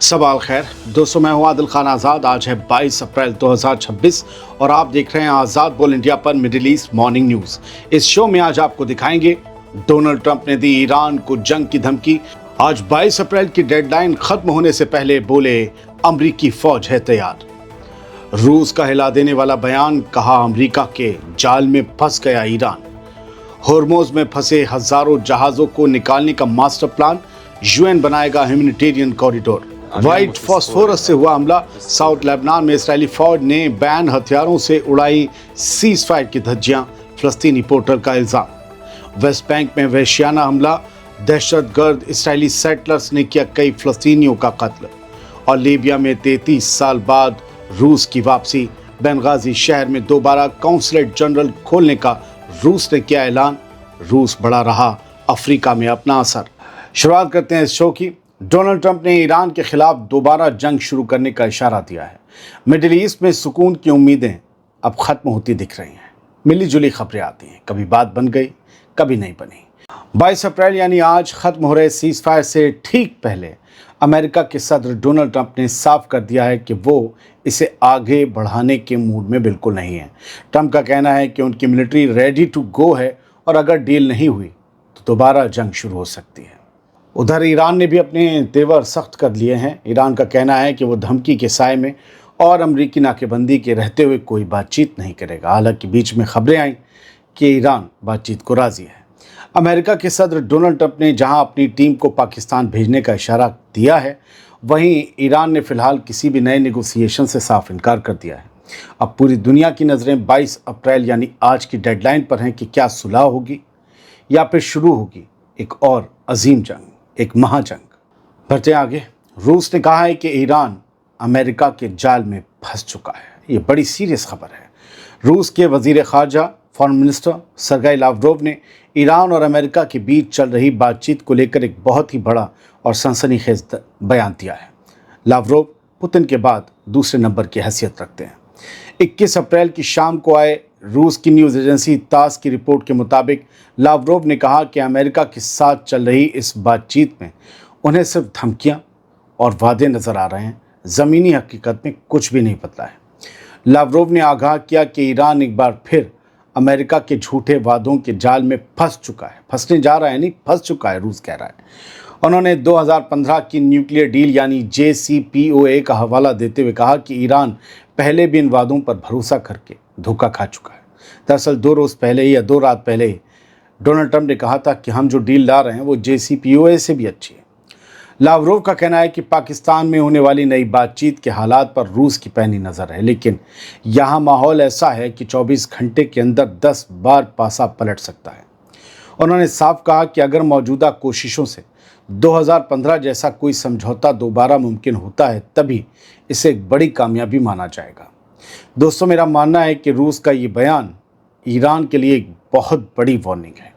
सवाल खैर दोस्तों, मैं हूं आदिल खान आज़ाद। आज है 22 अप्रैल 2026 और आप देख रहे हैं आज़ाद बोल इंडिया पर मिडिल ईस्ट मॉर्निंग न्यूज़। इस शो में आज आपको दिखाएंगे डोनाल्ड ट्रंप ने दी ईरान को जंग की धमकी। आज 22 अप्रैल की डेडलाइन खत्म होने से पहले बोले अमरीकी फौज है तैयार। रूस का हिला देने वाला बयान, कहा अमरीका के जाल में फंस गया ईरान। होर्मुज में फंसे हजारों जहाजों को निकालने का मास्टर प्लान, यूएन बनाएगा ह्यूमैनिटेरियन कॉरिडोर। व्हाइट फॉस्फोरस से हुआ हमला, साउथ लेबनान में इसराइली फौज ने बैन हथियारों से उड़ाई सीज फायर की धज्जियां, फलस्तीनी पोर्टर का इल्जाम। वेस्ट बैंक में वहशियाना हमला, दहशतगर्द इसराइली सेटलर्स ने किया कई फलस्तीनियों का कत्ल। और लीबिया में 33 साल बाद रूस की वापसी, बेनगाजी शहर में दोबारा कौंसलेट जनरल खोलने का रूस ने किया ऐलान। रूस बढ़ा रहा अफ्रीका में अपना असर। शुरुआत करते हैं इस शो की। डोनाल्ड ट्रंप ने ईरान के खिलाफ दोबारा जंग शुरू करने का इशारा दिया है। मिडिल ईस्ट में सुकून की उम्मीदें अब खत्म होती दिख रही हैं। मिली जुली खबरें आती हैं, कभी बात बन गई, कभी नहीं बनी। 22 अप्रैल यानी आज खत्म हो रहे सीज फायर से ठीक पहले अमेरिका के सदर डोनाल्ड ट्रंप ने साफ कर दिया है कि वो इसे आगे बढ़ाने के मूड में बिल्कुल नहीं है। ट्रंप का कहना है कि उनकी मिलिट्री रेडी टू गो है और अगर डील नहीं हुई तो दोबारा जंग शुरू हो सकती है। उधर ईरान ने भी अपने तेवर सख्त कर लिए हैं। ईरान का कहना है कि वो धमकी के साए में और अमरीकी नाकेबंदी के रहते हुए कोई बातचीत नहीं करेगा। हालांकि बीच में खबरें आईं कि ईरान बातचीत को राजी है। अमेरिका के सदर डोनाल्ड ट्रंप ने जहां अपनी टीम को पाकिस्तान भेजने का इशारा दिया है, वहीं ईरान ने फिलहाल किसी भी नए नेगोशिएशन से साफ इनकार कर दिया है। अब पूरी दुनिया की नज़रें 22 अप्रैल यानी आज की डेडलाइन पर हैं कि क्या सुलह होगी या फिर शुरू होगी एक और अजीम जंग, एक महाजंग। बढ़ते आगे, रूस ने कहा है कि ईरान अमेरिका के जाल में फंस चुका है। ये बड़ी सीरियस खबर है। रूस के वजीर खारजा फॉरेन मिनिस्टर सरगेई लावरोव ने ईरान और अमेरिका के बीच चल रही बातचीत को लेकर एक बहुत ही बड़ा और सनसनीखेज बयान दिया है। लावरोव पुतिन के बाद दूसरे नंबर की हैसियत रखते हैं। 21 अप्रैल की शाम को आए रूस की न्यूज़ एजेंसी तास की रिपोर्ट के मुताबिक लावरोव ने कहा कि अमेरिका के साथ चल रही इस बातचीत में उन्हें सिर्फ धमकियां और वादे नज़र आ रहे हैं। ज़मीनी हकीकत में कुछ भी नहीं बदला है। लावरोव ने आगाह किया कि ईरान एक बार फिर अमेरिका के झूठे वादों के जाल में फंस चुका है। फंसने जा रहा है नहीं, फंस चुका है, रूस कह रहा है। उन्होंने 2015 की न्यूक्लियर डील यानी JCPOA का हवाला देते हुए कहा कि ईरान पहले भी इन वादों पर भरोसा करके धोखा खा चुका है। दरअसल 2 रोज़ पहले या 2 रात पहले डोनाल्ड ट्रंप ने कहा था कि हम जो डील ला रहे हैं वो JCPOA से भी अच्छी है। लावरोव का कहना है कि पाकिस्तान में होने वाली नई बातचीत के हालात पर रूस की पैनी नज़र है, लेकिन यहाँ माहौल ऐसा है कि 24 घंटे के अंदर 10 बार पासा पलट सकता है। उन्होंने साफ कहा कि अगर मौजूदा कोशिशों से 2015 जैसा कोई समझौता दोबारा मुमकिन होता है, तभी इसे एक बड़ी कामयाबी माना जाएगा। दोस्तों, मेरा मानना है कि रूस का ये बयान ईरान के लिए एक बहुत बड़ी वार्निंग है।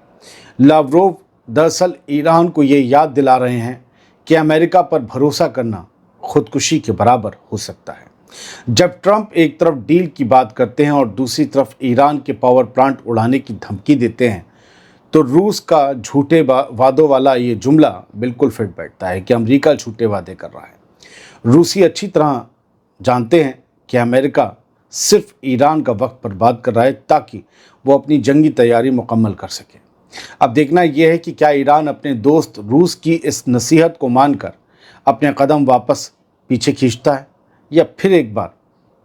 लावरोव दरअसल ईरान को ये याद दिला रहे हैं कि अमेरिका पर भरोसा करना खुदकुशी के बराबर हो सकता है। जब ट्रंप एक तरफ डील की बात करते हैं और दूसरी तरफ ईरान के पावर प्लांट उड़ाने की धमकी देते हैं, तो रूस का झूठे वादों वाला ये जुमला बिल्कुल फिट बैठता है कि अमेरिका झूठे वादे कर रहा है। रूसी अच्छी तरह जानते हैं कि अमेरिका सिर्फ ईरान का वक्त बर्बाद कर रहा है ताकि वो अपनी जंगी तैयारी मुकम्मल कर सके। अब देखना यह है कि क्या ईरान अपने दोस्त रूस की इस नसीहत को मानकर अपने कदम वापस पीछे खींचता है या फिर एक बार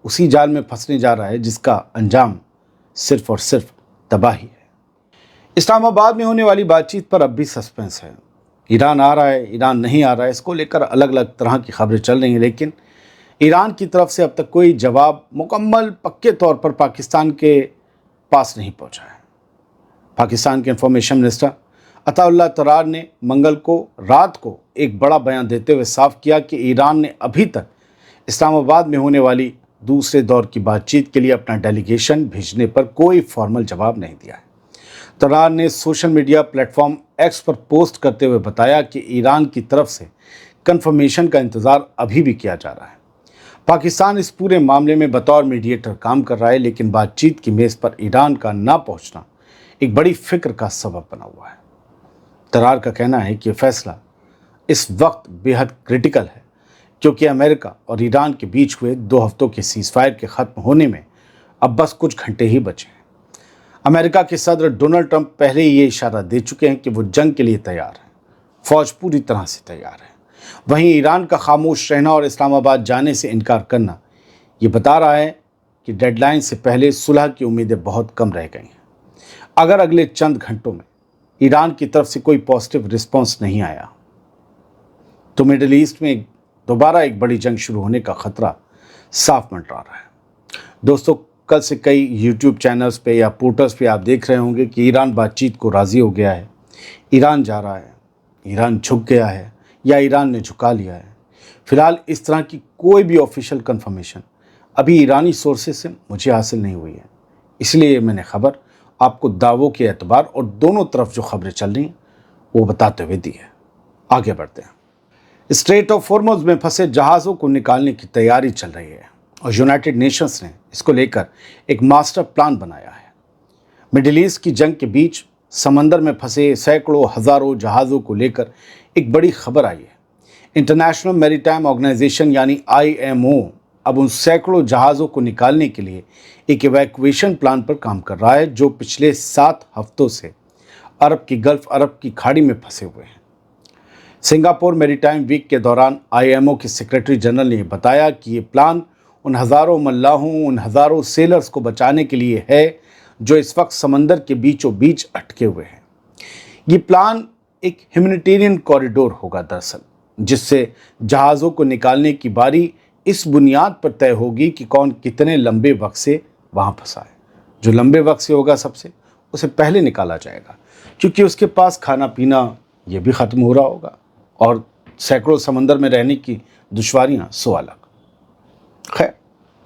उसी जाल में फंसने जा रहा है जिसका अंजाम सिर्फ और सिर्फ तबाही है। इस्लामाबाद में होने वाली बातचीत पर अब भी सस्पेंस है। ईरान आ रहा है, ईरान नहीं आ रहा है, इसको लेकर अलग अलग तरह की खबरें चल रही हैं, लेकिन ईरान की तरफ से अब तक कोई जवाब मुकम्मल पक्के तौर पर पाकिस्तान के पास नहीं पहुंचा है। पाकिस्तान के इंफॉर्मेशन मिनिस्टर अताउल्लाह तरार ने मंगल को रात को एक बड़ा बयान देते हुए साफ किया कि ईरान ने अभी तक इस्लामाबाद में होने वाली दूसरे दौर की बातचीत के लिए अपना डेलीगेशन भेजने पर कोई फॉर्मल जवाब नहीं दिया है। तरार ने सोशल मीडिया प्लेटफॉर्म एक्स पर पोस्ट करते हुए बताया कि ईरान की तरफ से कन्फर्मेशन का इंतज़ार अभी भी किया जा रहा है। पाकिस्तान इस पूरे मामले में बतौर मीडिएटर काम कर रहा है, लेकिन बातचीत की मेज़ पर ईरान का ना पहुंचना एक बड़ी फिक्र का सबब बना हुआ है। तरार का कहना है कि फैसला इस वक्त बेहद क्रिटिकल है। क्योंकि अमेरिका और ईरान के बीच हुए 2 हफ्तों के सीज़ फायर के ख़त्म होने में अब बस कुछ घंटे ही बचे हैं। अमेरिका के सदर डोनाल्ड ट्रंप पहले ही ये इशारा दे चुके हैं कि वो जंग के लिए तैयार हैं, फ़ौज पूरी तरह से तैयार है। वहीं ईरान का खामोश रहना और इस्लामाबाद जाने से इनकार करना ये बता रहा है कि डेडलाइन से पहले सुलह की उम्मीदें बहुत कम रह गई हैं। अगर अगले चंद घंटों में ईरान की तरफ से कोई पॉजिटिव रिस्पॉन्स नहीं आया तो मिडिल ईस्ट में दोबारा एक बड़ी जंग शुरू होने का खतरा साफ मंडरा रहा है। दोस्तों, कल से कई यूट्यूब चैनल्स पे या पोर्टल्स पे आप देख रहे होंगे कि ईरान बातचीत को राज़ी हो गया है, ईरान जा रहा है, ईरान झुक गया है या ईरान ने झुका लिया है। फिलहाल इस तरह की कोई भी ऑफिशियल कंफर्मेशन अभी ईरानी सोर्सेज से मुझे हासिल नहीं हुई है, इसलिए मैंने खबर आपको दावों के एतबार और दोनों तरफ जो खबरें चल रही हैं वो बताते हुए दी है। आगे बढ़ते हैं। स्ट्रेट ऑफ हॉर्मुज़ में फंसे जहाज़ों को निकालने की तैयारी चल रही है और यूनाइटेड नेशंस ने इसको लेकर एक मास्टर प्लान बनाया है। मिडिल ईस्ट की जंग के बीच समंदर में फंसे सैकड़ों हज़ारों जहाज़ों को लेकर एक बड़ी खबर आई है। इंटरनेशनल मैरीटाइम ऑर्गेनाइजेशन यानी IMO अब उन सैकड़ों जहाज़ों को निकालने के लिए एक इवैक्यूएशन प्लान पर काम कर रहा है, जो पिछले 7 हफ्तों से गल्फ अरब की खाड़ी में फंसे हुए हैं। सिंगापुर मैरीटाइम वीक के दौरान IMO के सेक्रेटरी जनरल ने बताया कि ये प्लान उन हज़ारों मल्लाहों, उन हज़ारों सेलर्स को बचाने के लिए है जो इस वक्त समंदर के बीचों बीच अटके हुए हैं। ये प्लान एक ह्यूमैनिटेरियन कॉरिडोर होगा दरअसल, जिससे जहाज़ों को निकालने की बारी इस बुनियाद पर तय होगी कि कौन कितने लंबे वक्त से वहाँ फंसा है। जो लंबे वक्त से होगा सबसे उसे पहले निकाला जाएगा, क्योंकि उसके पास खाना पीना ये भी ख़त्म हो रहा होगा और सैकड़ों समंदर में रहने की दुश्वारियाँ सो अलग। खैर,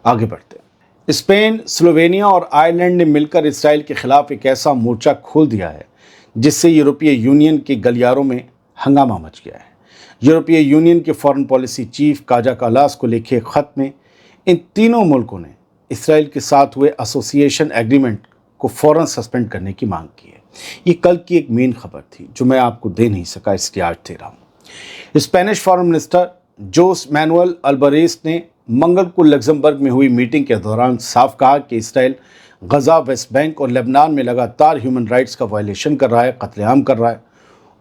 आगे बढ़ते हैं। स्पेन, स्लोवेनिया और आयरलैंड ने मिलकर इसराइल के खिलाफ एक ऐसा मोर्चा खोल दिया है जिससे यूरोपीय यूनियन के गलियारों में हंगामा मच गया है। यूरोपीय यूनियन के फॉरेन पॉलिसी चीफ काजा कालास को लिखे खत में इन तीनों मुल्कों ने इसराइल के साथ हुए एसोसिएशन एग्रीमेंट को फ़ौरन सस्पेंड करने की मांग की है। ये कल की एक मेन खबर थी जो मैं आपको दे नहीं सका, इसलिए आज दे रहा हूँ। स्पेनिश फॉरेन मिनिस्टर जोस मैनुअल अल्बारेस ने मंगल को लग्जमबर्ग में हुई मीटिंग के दौरान साफ कहा कि इसराइल गजा, वेस्ट बैंक और लेबनान में लगातार ह्यूमन राइट्स का वायलेशन कर रहा है, कत्लेआम कर रहा है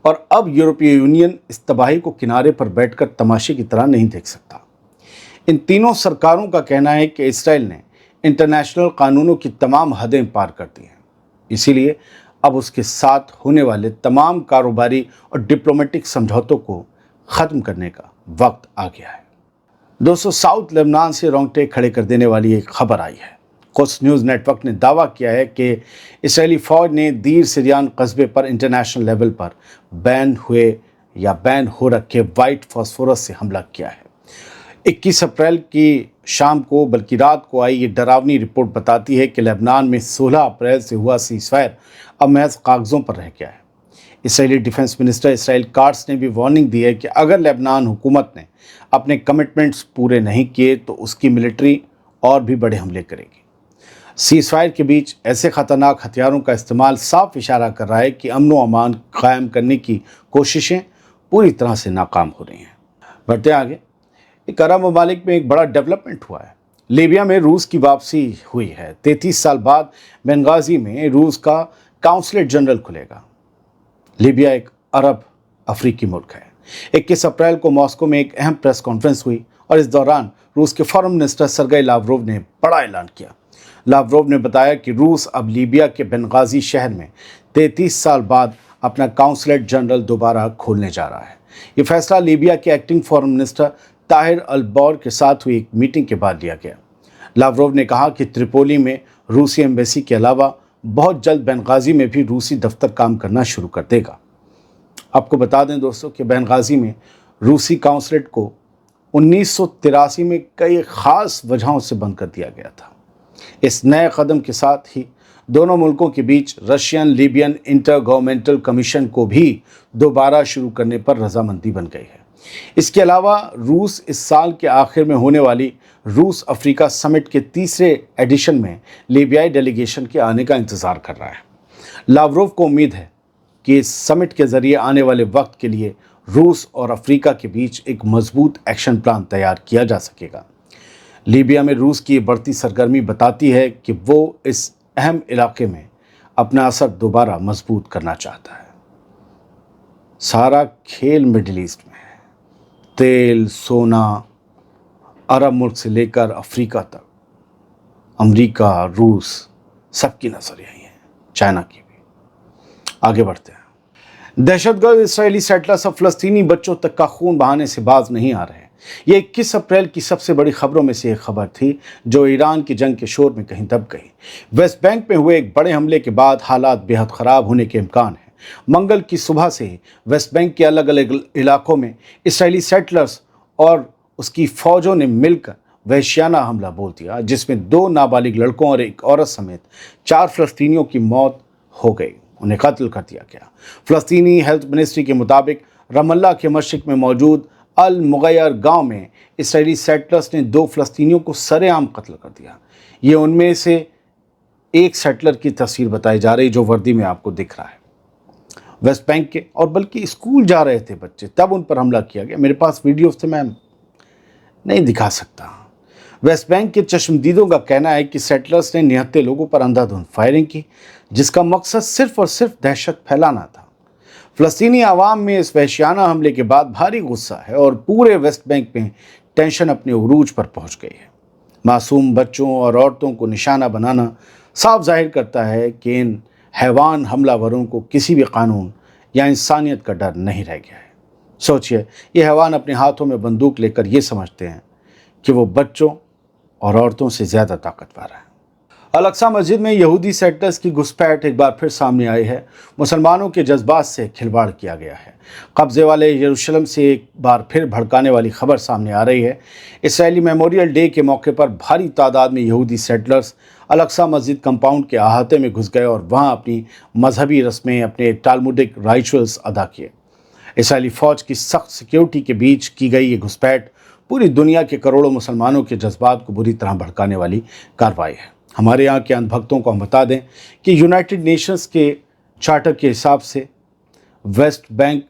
और अब यूरोपीय यूनियन इस तबाही को किनारे पर बैठकर तमाशे की तरह नहीं देख सकता। इन तीनों सरकारों का कहना है कि इसराइल ने इंटरनेशनल कानूनों की तमाम हदें पार कर दी हैं, इसीलिए अब उसके साथ होने वाले तमाम कारोबारी और डिप्लोमेटिक समझौतों को ख़त्म करने का वक्त आ गया है। दोस्तों, साउथ लेबनान से रोंगटे खड़े कर देने वाली एक खबर आई है। कुछ न्यूज़ नेटवर्क ने दावा किया है कि इसराइली फ़ौज ने दीर सिरियान कस्बे पर इंटरनेशनल लेवल पर बैन हो रखे वाइट फॉस्फोरस से हमला किया है। 21 अप्रैल की शाम को, बल्कि रात को आई ये डरावनी रिपोर्ट बताती है कि लेबनान में 16 अप्रैल से हुआ सीज़फायर अब महज कागज़ों पर रह गया है। Israeli defence minister Israel cuts ने भी वार्निंग दी है कि अगर लेबनान हुकूमत ने अपने कमिटमेंट्स पूरे नहीं किए तो उसकी मिलिट्री और भी बड़े हमले करेगी। सीज़फायर के बीच ऐसे ख़तरनाक हथियारों का इस्तेमाल साफ इशारा कर रहा है कि अमन व अमान कायम करने की कोशिशें पूरी तरह से नाकाम हो रही हैं। बढ़ते आगे। एक अरब ममालिक में एक बड़ा डेवलपमेंट हुआ है। लीबिया में रूस की वापसी हुई है। 33 साल बाद बेंगाजी में रूस का काउंसलेट जनरल खुलेगा। लीबिया एक अरब अफ्रीकी मुल्क है। 21 अप्रैल को मॉस्को में एक अहम प्रेस कॉन्फ्रेंस हुई और इस दौरान रूस के फॉरेन मिनिस्टर सरगेई लावरोव ने बड़ा ऐलान किया। लावरोव ने बताया कि रूस अब लीबिया के बेंगाजी शहर में 33 साल बाद अपना काउंसलेट जनरल दोबारा खोलने जा रहा है। ये फैसला लीबिया के एक्टिंग फॉरेन मिनिस्टर ताहिर अल-बौर के साथ हुई एक मीटिंग के बाद लिया गया। लावरोव ने कहा कि त्रिपोली में रूसी एम्बेसी के अलावा बहुत जल्द बेंगाजी में भी रूसी दफ्तर काम करना शुरू कर देगा। आपको बता दें दोस्तों कि बेंगाजी में रूसी काउंसलेट को 1983 में कई ख़ास वजहों से बंद कर दिया गया था। इस नए कदम के साथ ही दोनों मुल्कों के बीच Russian Libyan intergovernmental commission को भी दोबारा शुरू करने पर रजामंदी बन गई है। इसके अलावा रूस इस साल के आखिर में होने वाली रूस अफ्रीका समिट के तीसरे एडिशन में लीबियाई डेलीगेशन के आने का इंतज़ार कर रहा है। लावरोव को उम्मीद है कि इस समिट के ज़रिए आने वाले वक्त के लिए روس اور افریقہ کے بیچ ایک مضبوط ایکشن پلان تیار کیا جا سکے گا۔ لیبیا میں روس کی بڑھتی سرگرمی بتاتی ہے کہ وہ اس اہم علاقے میں اپنا اثر دوبارہ مضبوط کرنا چاہتا ہے۔ سارا کھیل مڈل ایسٹ میں ہے۔ تیل، سونا، عرب ملک سے لے کر افریقہ تک، امریکہ، روس، سب کی نظر یہی ہے، چائنا کی بھی۔ آگے بڑھتے ہیں۔ دہشت گرد اسرائیلی سیٹلرز اب فلسطینی بچوں تک کا خون بہانے سے باز نہیں آ رہے ہیں۔ یہ 21 اپریل کی سب سے بڑی خبروں میں سے ایک خبر تھی جو ایران کی جنگ کے شور میں کہیں دب گئی۔ ویسٹ بینک میں ہوئے ایک بڑے حملے کے بعد حالات بے حد خراب ہونے کے امکان ہیں۔ منگل کی صبح سے ہی ویسٹ بینک کے الگ الگ علاقوں میں اسرائیلی سیٹلرز اور اس کی فوجوں نے مل کر وحشیانہ حملہ بول دیا، جس میں 2 نابالغ لڑکوں اور ایک عورت سمیت 4 فلسطینیوں کی موت ہو گئی، انہیں قتل کر دیا گیا۔ فلسطینی ہیلتھ منسٹری کے مطابق رام اللہ کے مشرق میں موجود المغیر گاؤں میں اسرائیلی سیٹلرز نے 2 فلسطینیوں کو سرے عام قتل کر دیا۔ یہ ان میں سے ایک سیٹلر کی تصویر بتائی جا رہی جو وردی میں آپ کو دکھ رہا ہے۔ ویسٹ بینک کے اور بلکہ اسکول جا رہے تھے بچے، تب ان پر حملہ کیا گیا۔ میرے پاس ویڈیوز تھے، میں نہیں دکھا سکتا۔ ویسٹ بینک کے چشمدیدوں کا کہنا ہے کہ سیٹلرز نے نہتے لوگوں پر اندھا دھند فائرنگ کی، جس کا مقصد صرف اور صرف دہشت پھیلانا تھا۔ فلسطینی عوام میں اس وحشیانہ حملے کے بعد بھاری غصہ ہے اور پورے ویسٹ بینک میں ٹینشن اپنے عروج پر پہنچ گئی ہے۔ معصوم بچوں اور عورتوں کو نشانہ بنانا صاف ظاہر کرتا ہے کہ ان حیوان حملہ وروں کو کسی بھی قانون یا انسانیت کا ڈر نہیں رہ گیا ہے۔ سوچئے، یہ حیوان اپنے ہاتھوں میں بندوق لے کر یہ سمجھتے ہیں کہ وہ بچوں اور عورتوں سے زیادہ طاقتور ہے۔ الاقصی مسجد میں یہودی سیٹلرز کی گھسپیٹ ایک بار پھر سامنے آئی ہے۔ مسلمانوں کے جذبات سے کھلواڑ کیا گیا ہے۔ قبضے والے یروشلم سے ایک بار پھر بھڑکانے والی خبر سامنے آ رہی ہے۔ اسرائیلی میموریل ڈے کے موقع پر بھاری تعداد میں یہودی سیٹلرز الاقصی مسجد کمپاؤنڈ کے احاطے میں گھس گئے اور وہاں اپنی مذہبی رسمیں، اپنے ٹالموڈک رائچولز ادا کیے۔ اسرائیلی فوج کی سخت سیکیورٹی کے بیچ کی گئی یہ گھسپیٹ پوری دنیا کے کروڑوں مسلمانوں کے جذبات کو بری طرح بھڑکانے والی کارروائی ہے۔ ہمارے یہاں کے اندھ بھکتوں کو ہم بتا دیں کہ یونائٹڈ نیشنز کے چارٹر کے حساب سے ویسٹ بینک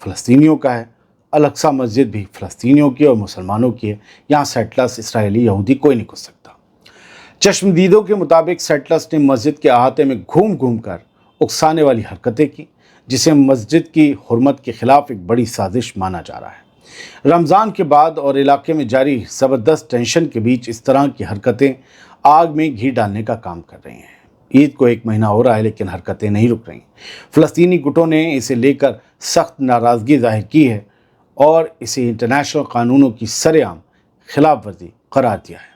فلسطینیوں کا ہے، الاقصی مسجد بھی فلسطینیوں کی اور مسلمانوں کی ہے۔ یہاں سیٹلرز، اسرائیلی، یہودی کوئی نہیں گھس سکتا۔ چشمدیدوں کے مطابق سیٹلرز نے مسجد کے احاطے میں گھوم گھوم کر اکسانے والی حرکتیں کی، جسے مسجد کی حرمت کے خلاف ایک بڑی سازش مانا جا رہا ہے۔ رمضان کے بعد اور علاقے میں جاری زبردست ٹینشن کے بیچ اس طرح کی حرکتیں آگ میں گھی ڈالنے کا کام کر رہی ہیں۔ عید کو 1 مہینہ ہو رہا ہے لیکن حرکتیں نہیں رک رہی۔ فلسطینی گٹوں نے اسے لے کر سخت ناراضگی ظاہر کی ہے اور اسے انٹرنیشنل قانونوں کی سرعام خلاف ورزی قرار دیا ہے۔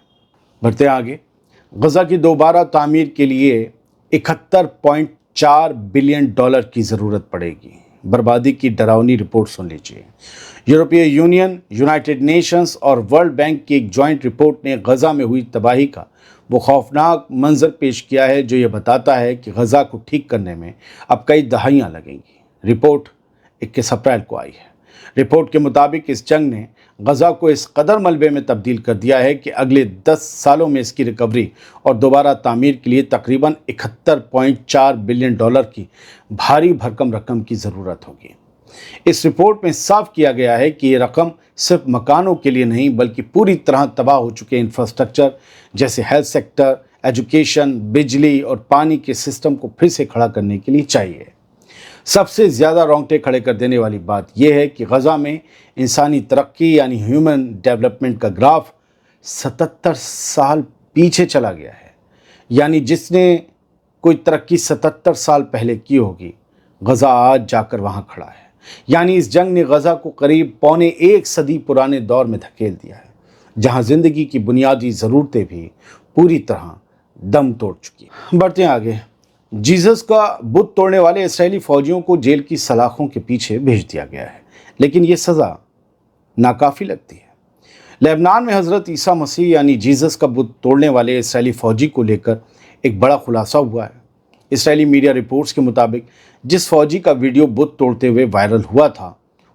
بڑھتے ہیں آگے۔ غزہ کی دوبارہ تعمیر کے لیے 71.4 بلین ڈالر کی ضرورت پڑے گی۔ بربادی کی ڈراؤنی رپورٹ سن لیجیے۔ یورپی یونین، یونائٹڈ نیشنز اور ورلڈ بینک کی ایک جوائنٹ رپورٹ نے غزہ میں ہوئی تباہی کا وہ خوفناک منظر پیش کیا ہے جو یہ بتاتا ہے کہ غزہ کو ٹھیک کرنے میں اب کئی دہائیاں لگیں گی۔ رپورٹ 21 اپریل کو آئی ہے۔ رپورٹ کے مطابق اس جنگ نے غزہ کو اس قدر ملبے میں تبدیل کر دیا ہے کہ اگلے 10 سالوں میں اس کی ریکوری اور دوبارہ تعمیر کے لیے تقریباً 71.4 بلین ڈالر کی بھاری بھرکم رقم کی ضرورت ہوگی۔ اس رپورٹ میں صاف کیا گیا ہے کہ یہ رقم صرف مکانوں کے لیے نہیں بلکہ پوری طرح تباہ ہو چکے انفراسٹرکچر جیسے ہیلتھ سیکٹر، ایجوکیشن، بجلی اور پانی کے سسٹم کو پھر سے کھڑا کرنے کے لیے چاہیے۔ سب سے زیادہ رونگٹے کھڑے کر دینے والی بات یہ ہے کہ غزہ میں انسانی ترقی یعنی ہیومن ڈیولپمنٹ کا گراف 77 سال پیچھے چلا گیا ہے۔ یعنی جس نے کوئی ترقی 77 سال پہلے کی ہوگی، غزہ آج جا کر وہاں کھڑا ہے۔ یعنی اس جنگ نے غزہ کو قریب 1.25 صدی پرانے دور میں دھکیل دیا ہے، جہاں زندگی کی بنیادی ضرورتیں بھی پوری طرح دم توڑ چکی ہیں۔ بڑھتے ہیں آگے۔ جیزس کا بت توڑنے والے اسرائیلی فوجیوں کو جیل کی سلاخوں کے پیچھے بھیج دیا گیا ہے، لیکن یہ سزا ناکافی لگتی ہے۔ لبنان میں حضرت عیسیٰ مسیح یعنی جیزس کا بت توڑنے والے اسرائیلی فوجی کو لے کر ایک بڑا خلاصہ ہوا ہے۔ اسرائیلی میڈیا رپورٹس کے مطابق جس فوجی کا ویڈیو بت توڑتے ہوئے وائرل ہوا تھا،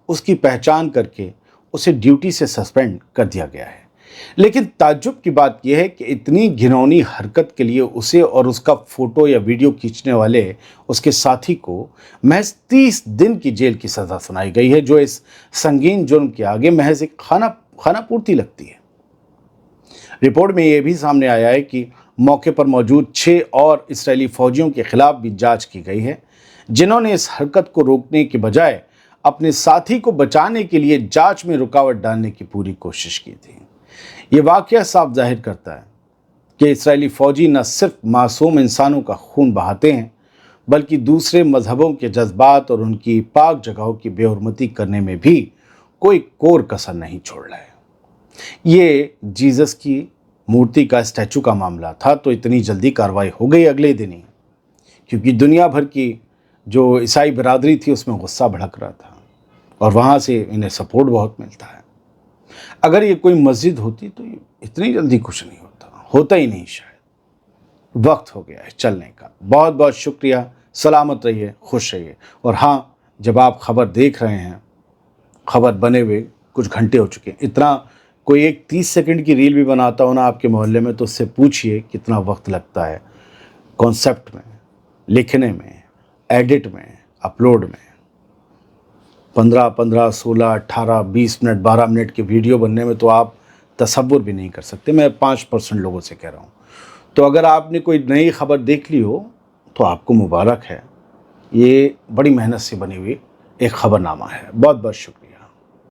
اس کی پہچان کر کے اسے ڈیوٹی سے سسپینڈ کر دیا گیا ہے۔ لیکن تعجب کی بات یہ ہے کہ اتنی گھناؤنی حرکت کے لیے اسے اور اس کا فوٹو یا ویڈیو کھینچنے والے اس کے ساتھی کو محض 30 دن کی جیل کی سزا سنائی گئی ہے، جو اس سنگین جرم کے آگے محض ایک خانہ پورتی لگتی ہے۔ رپورٹ میں یہ بھی سامنے آیا ہے کہ موقع پر موجود 6 اور اسرائیلی فوجیوں کے خلاف بھی جانچ کی گئی ہے، جنہوں نے اس حرکت کو روکنے کے بجائے اپنے ساتھی کو بچانے کے لیے جانچ میں رکاوٹ ڈالنے کی پوری کوشش کی تھی۔ یہ واقعہ صاف ظاہر کرتا ہے کہ اسرائیلی فوجی نہ صرف معصوم انسانوں کا خون بہاتے ہیں، بلکہ دوسرے مذہبوں کے جذبات اور ان کی پاک جگہوں کی بے حرمتی کرنے میں بھی کوئی کور کسر نہیں چھوڑ رہے۔ یہ جیزس کی مورتی کا اسٹیچو کا معاملہ تھا تو اتنی جلدی کارروائی ہو گئی اگلے دن ہی، کیونکہ دنیا بھر کی جو عیسائی برادری تھی اس میں غصہ بھڑک رہا تھا اور وہاں سے انہیں سپورٹ بہت ملتا ہے۔ اگر یہ کوئی مسجد ہوتی تو یہ اتنی جلدی کچھ نہیں ہوتا ہی نہیں شاید۔ وقت ہو گیا ہے چلنے کا۔ بہت بہت شکریہ، سلامت رہیے، خوش رہیے، اور ہاں، جب آپ خبر دیکھ رہے ہیں، خبر بنے ہوئے کچھ گھنٹے ہو چکے ہیں، اتنا کوئی ایک 30 سیکنڈ کی ریل بھی بناتا ہو نا آپ کے محلے میں تو اس سے پوچھئے کتنا وقت لگتا ہے کانسیپٹ میں، لکھنے میں، ایڈٹ میں، اپلوڈ میں۔ 15، 16، 18، 20 منٹ، 12 منٹ کی ویڈیو بننے میں تو آپ تصور بھی نہیں کر سکتے۔ میں 5% لوگوں سے کہہ رہا ہوں۔ تو اگر آپ نے کوئی نئی خبر دیکھ لی ہو تو آپ کو مبارک ہے، یہ بڑی محنت سے بنی ہوئی ایک خبر نامہ ہے۔ بہت بہت شکریہ۔